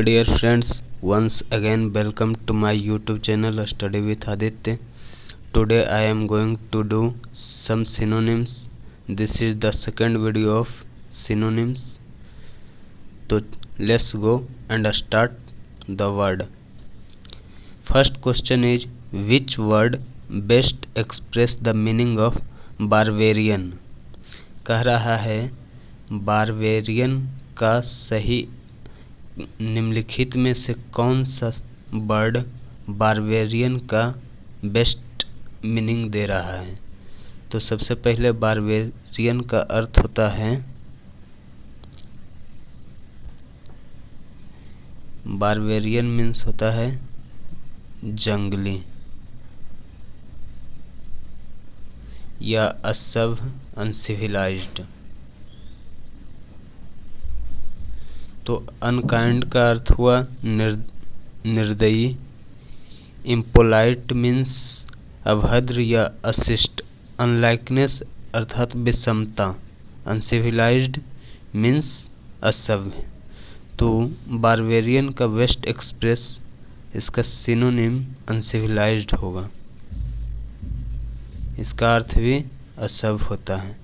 Dear friends, once again welcome to my YouTube channel Study with Aditya. Today I am going to do some synonyms. This is the second video of synonyms. So let's go and start the word. First question is, which word best express the meaning of barbarian? कह रहा है barbarian का सही निम्नलिखित में से कौन सा वर्ड बारबेरियन का बेस्ट मीनिंग दे रहा है। तो सबसे पहले बारबेरियन का अर्थ होता है बारबेरियन मीन्स होता है जंगली या असभ्य अनसिविलाइज्ड। तो अनकाइंड का अर्थ हुआ निर्दयी। इम्पोलाइट मीन्स अभद्र या अशिष्ट। अनलाइकनेस अर्थात विषमता। अनसिविलाइज्ड मीन्स असभ्य। तो बारबेरियन का बेस्ट एक्सप्रेस इसका सिनोनिम अनसिविलाइज्ड होगा। इसका अर्थ भी असभ्य होता है।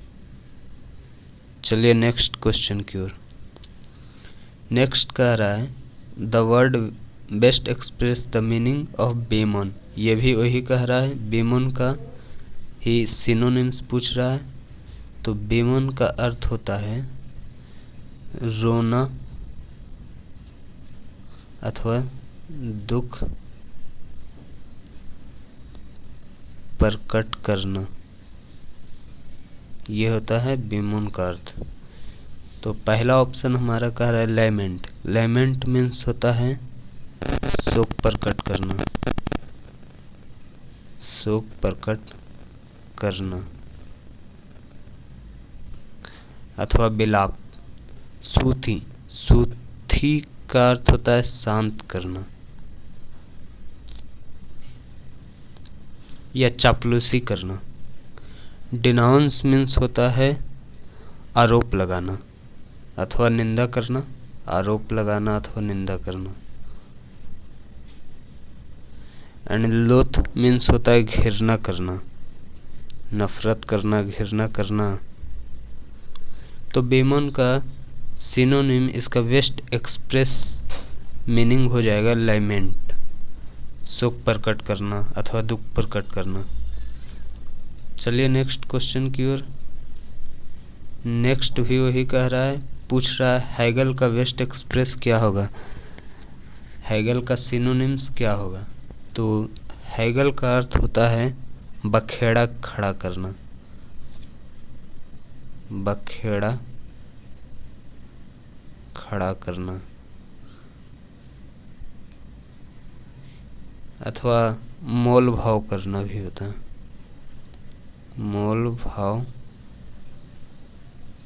चलिए नेक्स्ट क्वेश्चन की ओर। नेक्स्ट कह रहा है the word best express the meaning of बेमन। ये भी वही कह रहा है, बेमन का ही सिनोनिम्स पूछ रहा है। तो बेमन का अर्थ होता है रोना अथवा दुख प्रकट करना, ये होता है बेमन का अर्थ। तो पहला ऑप्शन हमारा कह रहा है लैमेंट। लैमेंट मीन्स होता है शोक प्रकट करना, शोक प्रकट करना अथवा विलाप। सूथी, सूथी का अर्थ होता है शांत करना या चापलूसी करना। डिनाउंस मीन्स होता है आरोप लगाना अथवा निंदा करना, आरोप लगाना अथवा निंदा करना। एंड लोथ मीन्स होता है घृणा करना, नफरत करना, घृणा करना। तो बेमन का सिनोनिम इसका बेस्ट एक्सप्रेस मीनिंग हो जाएगा लैमेंट, शोक प्रकट करना अथवा दुख प्रकट करना। चलिए नेक्स्ट क्वेश्चन की ओर। नेक्स्ट भी वही कह रहा है, पूछ रहा है हेगल का बेस्ट एक्सप्रेस क्या होगा, हेगल का सिनोनिम्स क्या होगा। तो हेगल का अर्थ होता है बखेड़ा खड़ा करना, बखेड़ा खड़ा करना अथवा मोल भाव करना भी होता है, मोल भाव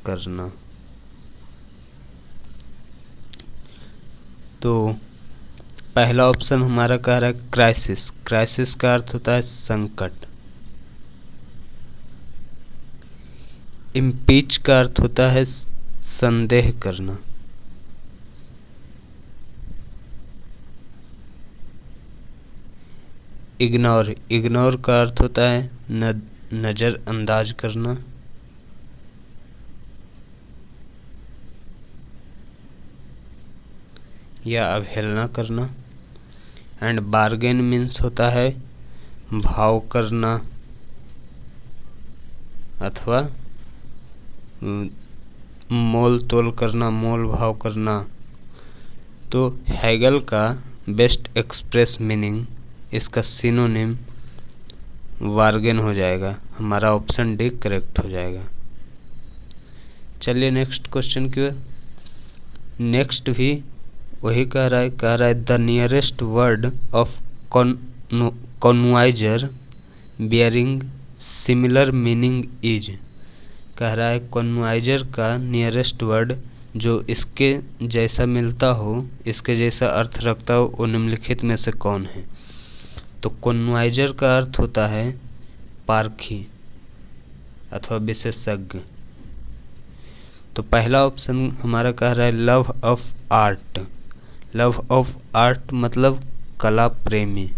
करना। तो पहला ऑप्शन हमारा कह रहा है क्राइसिस। क्राइसिस का अर्थ होता है संकट। इम्पीच का अर्थ होता है संदेह करना। इग्नोर, इग्नोर का अर्थ होता है नजरअंदाज करना। या अवहेलना करना। एंड बार्गेन मीन्स होता है भाव करना अथवा मोल तोल करना, मोल भाव करना। तो हेगल का बेस्ट एक्सप्रेस मीनिंग इसका सिनोनिम बार्गेन हो जाएगा। हमारा ऑप्शन डी करेक्ट हो जाएगा। चलिए नेक्स्ट क्वेश्चन की ओर। नेक्स्ट भी वही कह रहा है द नियरेस्ट वर्ड ऑफ कॉन्वाइजर बियरिंग सिमिलर मीनिंग इज। कह रहा है कॉन्वाइजर का नियरेस्ट वर्ड जो इसके जैसा मिलता हो, इसके जैसा अर्थ रखता हो, वो निम्नलिखित में से कौन है। तो कॉन्वाइजर का अर्थ होता है पारखी अथवा विशेषज्ञ। तो पहला ऑप्शन हमारा कह रहा है love of art. Love of art मतलब कला प्रेमी,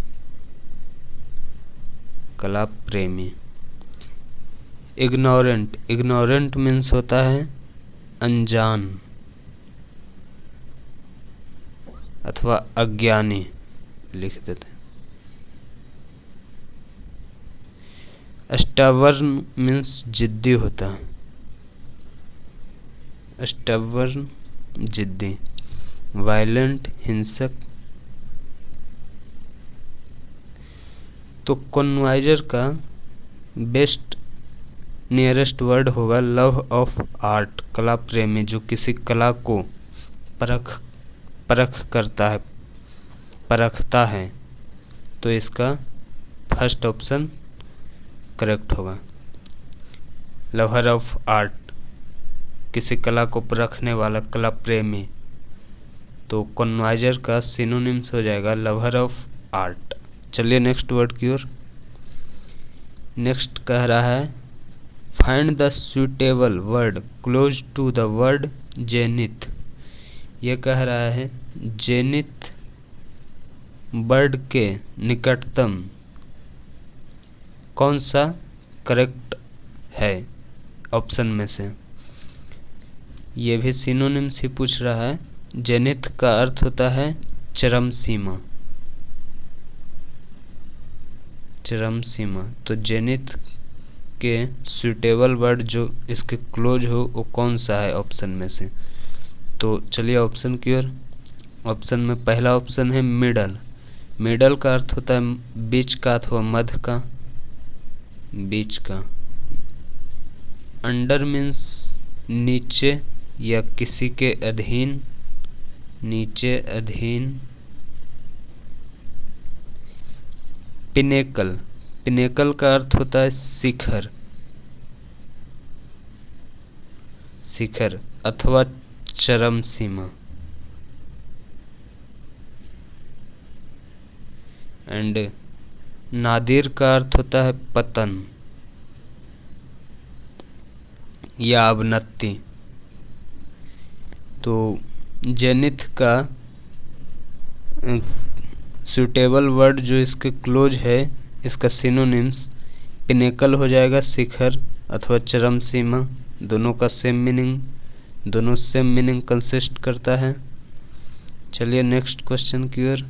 कला प्रेमी। इग्नोरेंट, इग्नोरेंट मीन्स होता है अनजान अथवा अज्ञानी, लिख देते हैं। स्टबर्न मीन्स जिद्दी होता है, स्टबर्न जिद्दी। वायलेंट हिंसक। तो कॉन्वाइजर का बेस्ट नियरेस्ट वर्ड होगा लव ऑफ आर्ट, कला प्रेमी, जो किसी कला को परख करता है, परखता है। तो इसका फर्स्ट ऑप्शन करेक्ट होगा। लवर ऑफ आर्ट, किसी कला को परखने वाला, कला प्रेमी। तो कॉन्वाइजर का सिनोनिम्स हो जाएगा लवर ऑफ आर्ट। चलिए नेक्स्ट वर्ड की ओर। नेक्स्ट कह रहा है find the suitable word close to the word zenith. ये कह रहा है जेनिथ वर्ड के निकटतम कौन सा करेक्ट है ऑप्शन में से। ये भी सिनोनिम्स ही पूछ रहा है। जेनिथ का अर्थ होता है चरम सीमा, चरम सीमा। तो जेनिथ के सुटेबल वर्ड जो इसके क्लोज हो वो कौन सा है ऑप्शन में से। तो चलिए ऑप्शन की ओर। ऑप्शन में पहला ऑप्शन है मिडल। मिडल का अर्थ होता है बीच का अथवा मध्य का, बीच का। अंडर मीन्स नीचे या किसी के अधीन, नीचे अधीन। पिनेकल, पिनेकल का अर्थ होता है शिखर, शिखर अथवा चरम सीमा। एंड नादिर का अर्थ होता है पतन या अवनति। तो जेनिथ का सूटेबल वर्ड जो इसके क्लोज है, इसका सिनोनिम्स पिनेकल हो जाएगा, शिखर अथवा चरम सीमा। दोनों का सेम मीनिंग, दोनों सेम मीनिंग कंसिस्ट करता है। चलिए नेक्स्ट क्वेश्चन की ओर।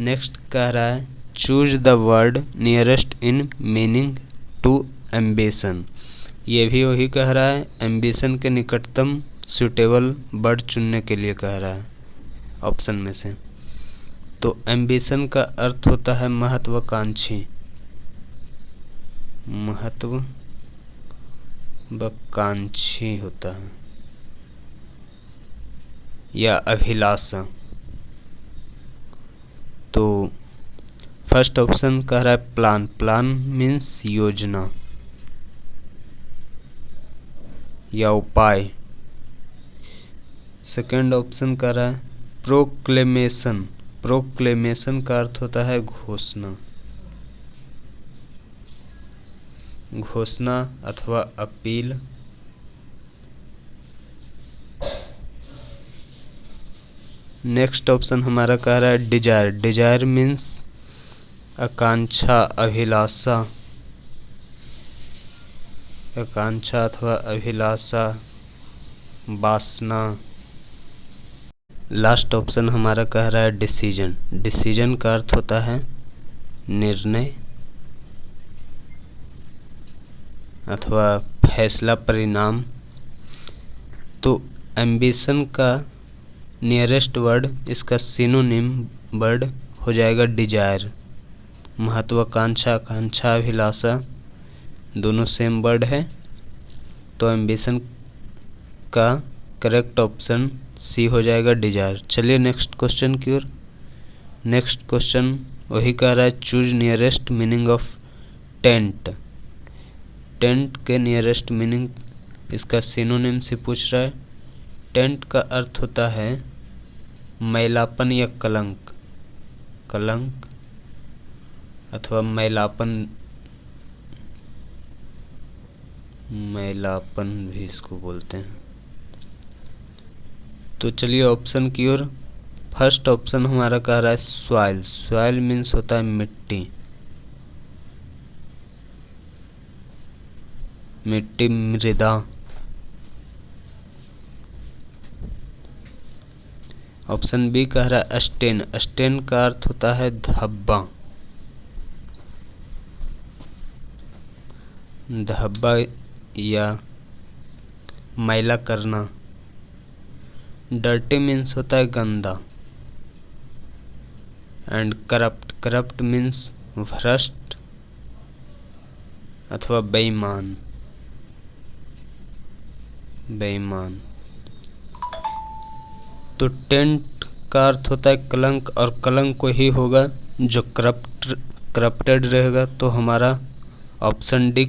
नेक्स्ट कह रहा है choose the word nearest in meaning to ambition. ये भी वही कह रहा है, एम्बिशन के निकटतम सूटेबल वर्ड चुनने के लिए कह रहा है ऑप्शन में से। तो एम्बिशन का अर्थ होता है महत्वाकांक्षी, महत्वाकांक्षी होता है या अभिलाषा। तो फर्स्ट ऑप्शन कह रहा है प्लान। प्लान मीन्स योजना या उपाय। सेकंड ऑप्शन कह रहा है प्रोक्लेमेशन। प्रोक्लेमेशन का अर्थ होता है घोषणा, घोषणा अथवा अपील। नेक्स्ट ऑप्शन हमारा कह रहा है डिजायर। डिजायर मीन्स आकांक्षा, अभिलाषा, आकांक्षा अथवा अभिलाषा, वासना। लास्ट ऑप्शन हमारा कह रहा है डिसीजन। डिसीजन का अर्थ होता है निर्णय अथवा फैसला, परिणाम। तो एम्बिशन का नियरेस्ट वर्ड, इसका सिनोनिम वर्ड हो जाएगा डिजायर। महत्वाकांक्षा, आकांक्षा, अभिलाषा दोनों सेम वर्ड है। तो एम्बिशन का करेक्ट ऑप्शन सी हो जाएगा डिजायर। चलिए नेक्स्ट क्वेश्चन की ओर। नेक्स्ट क्वेश्चन वही कह रहा है choose nearest meaning of tent. Tent के नियरेस्ट मीनिंग, इसका सिनोनिम से पूछ रहा है। टेंट का अर्थ होता है मैलापन या कलंक, कलंक अथवा मैलापन, मैलापन भी इसको बोलते हैं। तो चलिए ऑप्शन की ओर। फर्स्ट ऑप्शन हमारा कह रहा है सॉइल। सॉइल मीन्स होता है मिट्टी, मिट्टी, मृदा। ऑप्शन बी कह रहा है स्टेन। स्टेन का अर्थ होता है धब्बा, धब्बा या मैला करना। डर्टी मीन्स होता है गंदा। एंड करप्ट, करप्ट मीन्स भ्रष्ट अथवा बेईमान, बेईमान। तो टेंट का अर्थ होता है कलंक, और कलंक को ही होगा जो करप्टेड रहेगा। तो हमारा ऑप्शन डी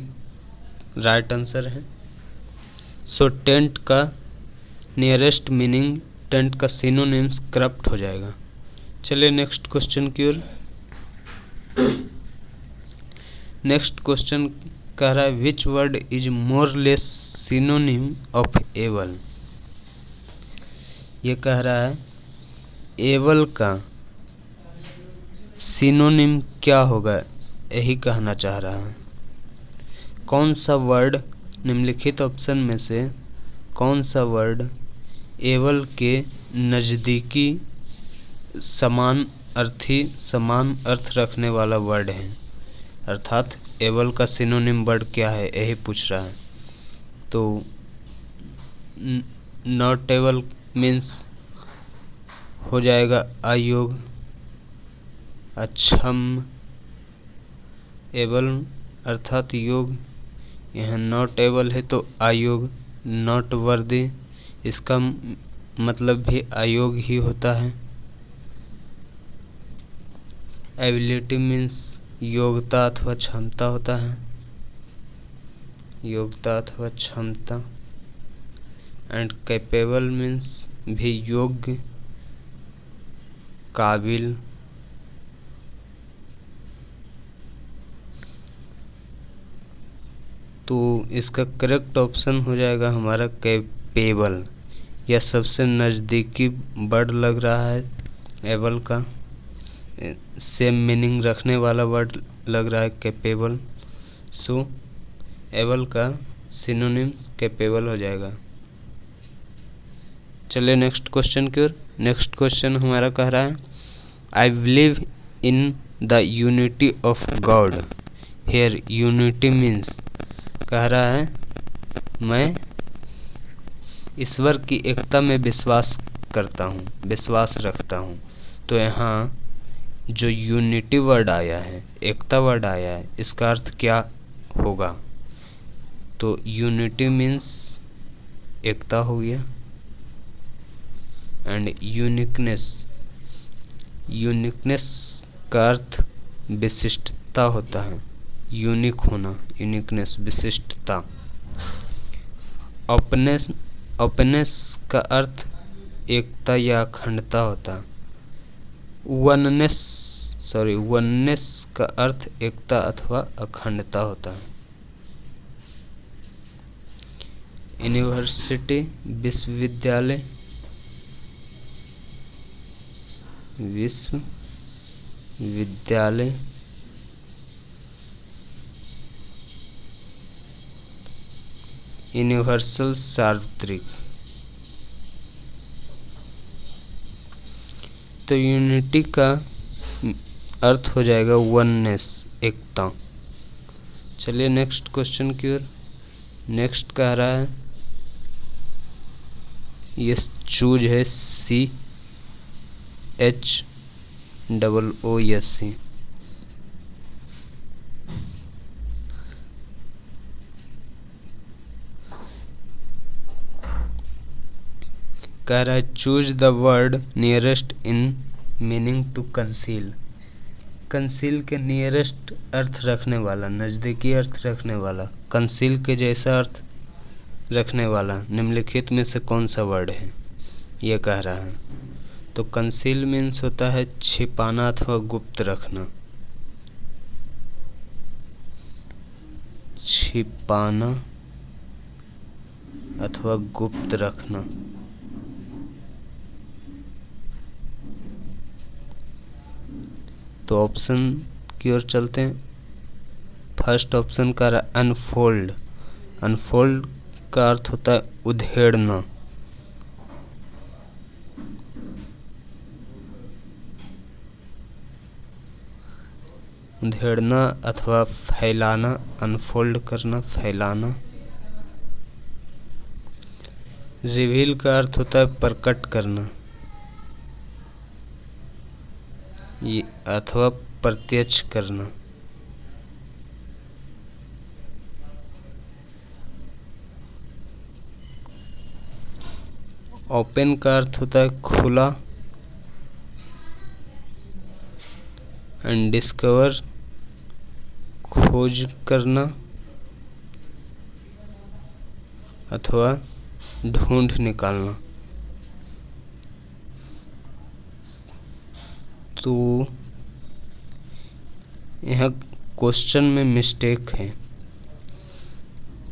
राइट आंसर है। सो टेंट का नियरेस्ट मीनिंग, टेंट का सिनोनिम्स करप्ट हो जाएगा। चलिए नेक्स्ट क्वेश्चन की ओर। नेक्स्ट क्वेश्चन कह रहा है which word is more less synonym of able. ये कह रहा है एबल का सिनोनिम क्या होगा, यही कहना चाह रहा है। कौन सा वर्ड, निम्नलिखित ऑप्शन में से कौन सा वर्ड एबल के नज़दीकी समान अर्थ रखने वाला वर्ड है, अर्थात एबल का सिनोनिम वर्ड क्या है, यही पूछ रहा है। तो नॉट एबल मीन्स हो जाएगा अयोग्य, अक्षम। एबल अर्थात योग्य, यह नॉट एबल है तो अयोग्य, नॉट वर्दी, इसका मतलब भी अयोग्य ही होता है। एबिलिटी मीन्स योग्यता अथवा क्षमता होता है, योग्यता अथवा क्षमता। एंड कैपेबल मीन्स भी योग्य, काबिल। तो इसका करेक्ट ऑप्शन हो जाएगा हमारा कैपेबल। यह सबसे नज़दीकी वर्ड लग रहा है एबल का, सेम मीनिंग रखने वाला वर्ड लग रहा है कैपेबल। सो एबल का सिनोनिम कैपेबल हो जाएगा। चलिए नेक्स्ट क्वेश्चन की ओर। नेक्स्ट क्वेश्चन हमारा कह रहा है I believe in the unity of God. Here unity means कह रहा है मैं ईश्वर की एकता में विश्वास करता हूँ, विश्वास रखता हूँ। तो यहाँ जो यूनिटी वर्ड आया है, एकता वर्ड आया है, इसका अर्थ क्या होगा। तो यूनिटी मीन्स एकता हो गया। एंड यूनिकनेस, यूनिकनेस का अर्थ विशिष्टता होता है, यूनिक होना, यूनिकनेस विशिष्टता। ओपनेस, ओपनेस का अर्थ एकता या अखंडता होता है। वननेस का अर्थ एकता अथवा अखंडता होता है। यूनिवर्सिटी विश्वविद्यालय, विश्वविद्यालय। यूनिवर्सल सार्वत्रिक। तो यूनिटी का अर्थ हो जाएगा वननेस, एकता। चलिए नेक्स्ट क्वेश्चन की ओर। नेक्स्ट कह रहा है ये चूज है CHOOSC। कह रहा है choose the word nearest in meaning to conceal. Conceal के नियरेस्ट अर्थ रखने वाला, नज़दीकी अर्थ रखने वाला, कंसील के जैसा अर्थ रखने वाला निम्नलिखित में से कौन सा वर्ड है, यह कह रहा है। तो कंसील मीन्स होता है छिपाना अथवा गुप्त रखना, छिपाना अथवा गुप्त रखना। तो ऑप्शन की ओर चलते हैं। फर्स्ट ऑप्शन का रहा अनफोल्ड। अनफोल्ड का अर्थ होता है उधेड़ना। उधेड़ना अथवा फैलाना, अनफोल्ड करना, फैलाना। रिवील का अर्थ होता है प्रकट करना अथवा प्रत्यक्ष करना। ओपन का अर्थ होता है खुला। एंड डिस्कवर खोज करना अथवा ढूंढ निकालना। तो यहाँ क्वेश्चन में मिस्टेक है।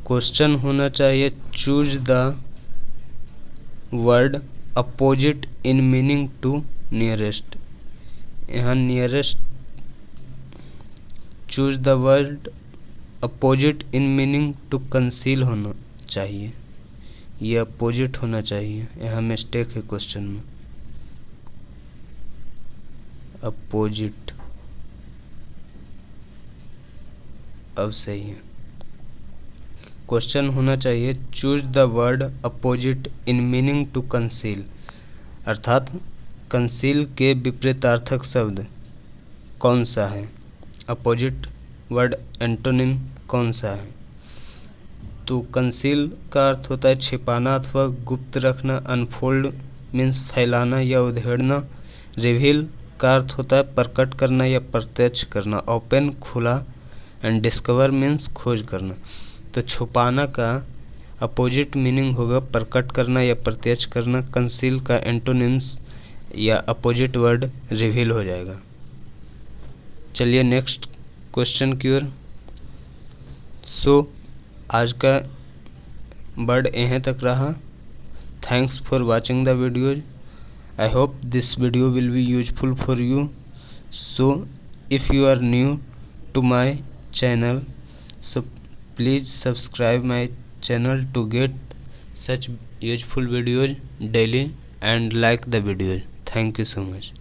क्वेश्चन होना चाहिए choose the word opposite in meaning to nearest. यहाँ nearest, choose the word opposite in meaning to conceal होना चाहिए, ये अपोजिट होना चाहिए। यहाँ मिस्टेक है क्वेश्चन में, अपोजिट। अब सही है। क्वेश्चन होना चाहिए choose the word opposite in meaning to conceal, अर्थात कंसील के विपरीतार्थक शब्द कौन सा है, अपोजिट वर्ड एंटोनिम कौन सा है। तो कंसील का अर्थ होता है छिपाना अथवा गुप्त रखना। अनफोल्ड मीन्स फैलाना या उधेड़ना। रिवील का अर्थ होता है प्रकट करना या प्रत्यक्ष करना। ओपन खुला। एंड डिस्कवर मीन्स खोज करना। तो छुपाना का अपोजिट मीनिंग होगा प्रकट करना या प्रत्यक्ष करना। कंसील का एंटोनिम्स या अपोजिट वर्ड रिवील हो जाएगा। चलिए नेक्स्ट क्वेश्चन की ओर। सो आज का वर्ड यहाँ तक रहा। Thanks for watching the video. I hope this video will be useful for you. So if you are new to my channel, so please subscribe my channel to get such useful videos daily and like the video. Thank you so much.